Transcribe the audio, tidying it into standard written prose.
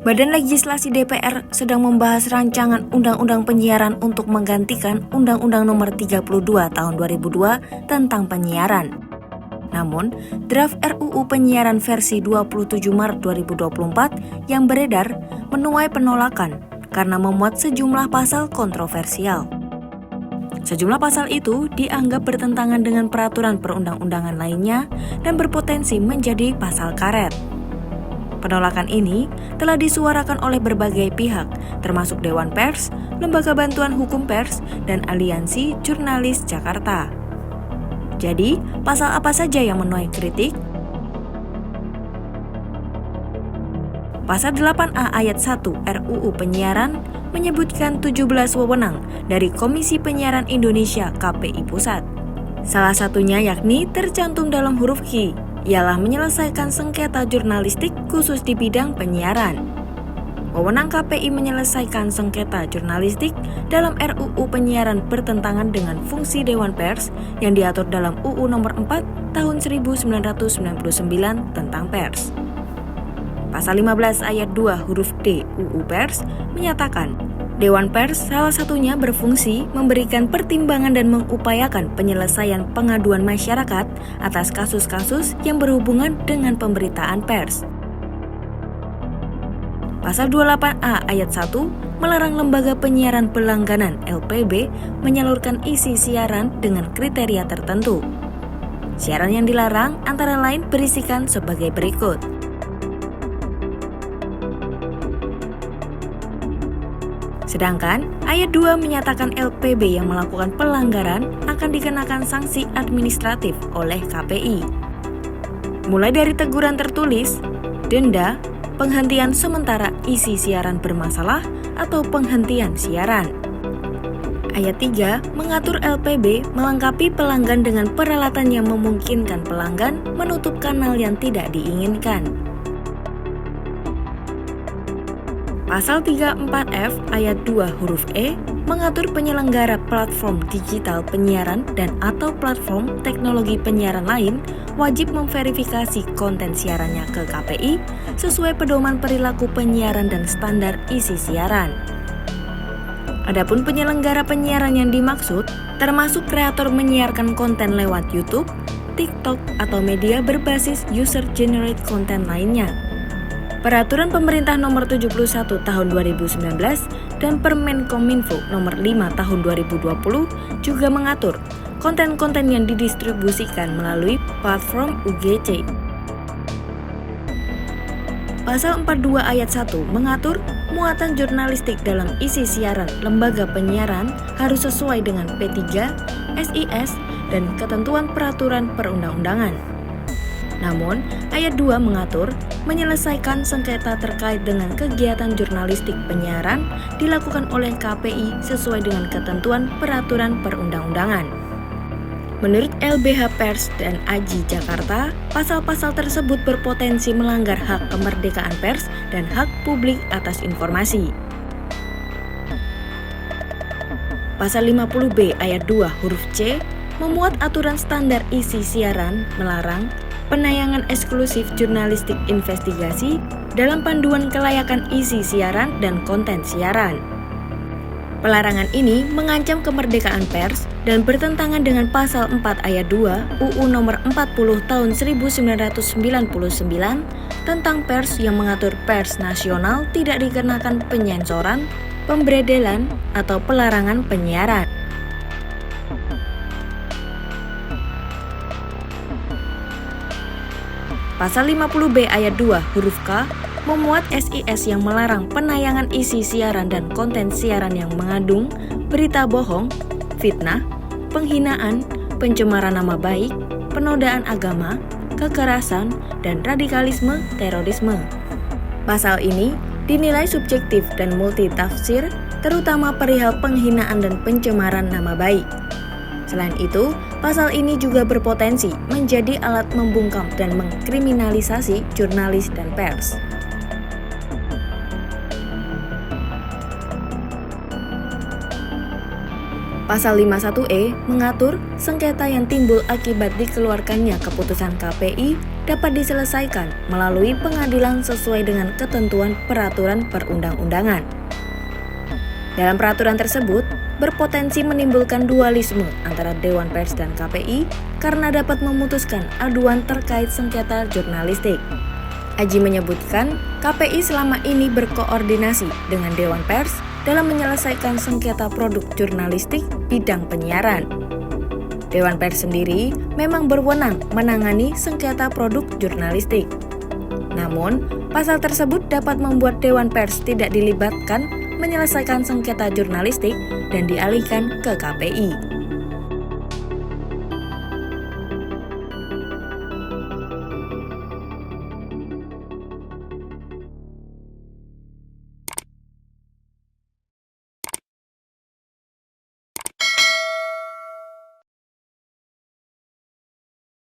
Badan Legislasi DPR sedang membahas rancangan Undang-Undang Penyiaran untuk menggantikan Undang-Undang Nomor 32 Tahun 2002 tentang penyiaran. Namun, draft RUU Penyiaran versi 27 Maret 2024 yang beredar menuai penolakan karena memuat sejumlah pasal kontroversial. Sejumlah pasal itu dianggap bertentangan dengan peraturan perundang-undangan lainnya dan berpotensi menjadi pasal karet. Penolakan ini telah disuarakan oleh berbagai pihak, termasuk Dewan Pers, Lembaga Bantuan Hukum Pers, dan Aliansi Jurnalis Jakarta. Jadi, pasal apa saja yang menuai kritik? Pasal 8A ayat 1 RUU Penyiaran menyebutkan 17 wewenang dari Komisi Penyiaran Indonesia KPI Pusat. Salah satunya yakni tercantum dalam huruf Q, ialah menyelesaikan sengketa jurnalistik khusus di bidang penyiaran. Wewenang KPI menyelesaikan sengketa jurnalistik dalam RUU Penyiaran bertentangan dengan fungsi Dewan Pers yang diatur dalam UU Nomor 4 Tahun 1999 tentang Pers. Pasal 15 ayat 2 huruf D UU Pers menyatakan, Dewan Pers salah satunya berfungsi memberikan pertimbangan dan mengupayakan penyelesaian pengaduan masyarakat atas kasus-kasus yang berhubungan dengan pemberitaan pers. Pasal 28A ayat 1 melarang lembaga penyiaran berlangganan LPB menyalurkan isi siaran dengan kriteria tertentu. Siaran yang dilarang antara lain berisikan sebagai berikut. Sedangkan ayat 2 menyatakan LPB yang melakukan pelanggaran akan dikenakan sanksi administratif oleh KPI. Mulai dari teguran tertulis, denda, penghentian sementara isi siaran bermasalah, atau penghentian siaran. Ayat 3 mengatur LPB melengkapi pelanggan dengan peralatan yang memungkinkan pelanggan menutup kanal yang tidak diinginkan. Pasal 34F ayat 2 huruf E mengatur penyelenggara platform digital penyiaran dan atau platform teknologi penyiaran lain wajib memverifikasi konten siarannya ke KPI sesuai pedoman perilaku penyiaran dan standar isi siaran. Adapun penyelenggara penyiaran yang dimaksud termasuk kreator menyiarkan konten lewat YouTube, TikTok, atau media berbasis user-generated content lainnya. Peraturan Pemerintah Nomor 71 Tahun 2019 dan Permenkominfo Nomor 5 Tahun 2020 juga mengatur konten-konten yang didistribusikan melalui platform UGC. Pasal 42 ayat 1 mengatur muatan jurnalistik dalam isi siaran lembaga penyiaran harus sesuai dengan P3, SIS, dan ketentuan peraturan perundang-undangan. Namun, ayat 2 mengatur menyelesaikan sengketa terkait dengan kegiatan jurnalistik penyiaran dilakukan oleh KPI sesuai dengan ketentuan peraturan perundang-undangan. Menurut LBH Pers dan AJI Jakarta, pasal-pasal tersebut berpotensi melanggar hak kemerdekaan pers dan hak publik atas informasi. Pasal 50B ayat 2 huruf C memuat aturan standar isi siaran melarang penayangan eksklusif jurnalistik investigasi dalam panduan kelayakan isi siaran dan konten siaran. Pelarangan ini mengancam kemerdekaan pers dan bertentangan dengan pasal 4 ayat 2 UU Nomor 40 Tahun 1999 tentang pers yang mengatur pers nasional tidak dikenakan penyensoran, pemberedelan, atau pelarangan penyiaran. Pasal 50B ayat 2 huruf K memuat SIS yang melarang penayangan isi siaran dan konten siaran yang mengandung berita bohong, fitnah, penghinaan, pencemaran nama baik, penodaan agama, kekerasan, dan radikalisme terorisme. Pasal ini dinilai subjektif dan multitafsir, terutama perihal penghinaan dan pencemaran nama baik. Selain itu, pasal ini juga berpotensi menjadi alat membungkam dan mengkriminalisasi jurnalis dan pers. Pasal 51E mengatur sengketa yang timbul akibat dikeluarkannya keputusan KPI dapat diselesaikan melalui pengadilan sesuai dengan ketentuan peraturan perundang-undangan. Dalam peraturan tersebut, berpotensi menimbulkan dualisme antara Dewan Pers dan KPI karena dapat memutuskan aduan terkait sengketa jurnalistik. Aji menyebutkan, KPI selama ini berkoordinasi dengan Dewan Pers dalam menyelesaikan sengketa produk jurnalistik bidang penyiaran. Dewan Pers sendiri memang berwenang menangani sengketa produk jurnalistik. Namun, pasal tersebut dapat membuat Dewan Pers tidak dilibatkan menyelesaikan sengketa jurnalistik dan dialihkan ke KPI.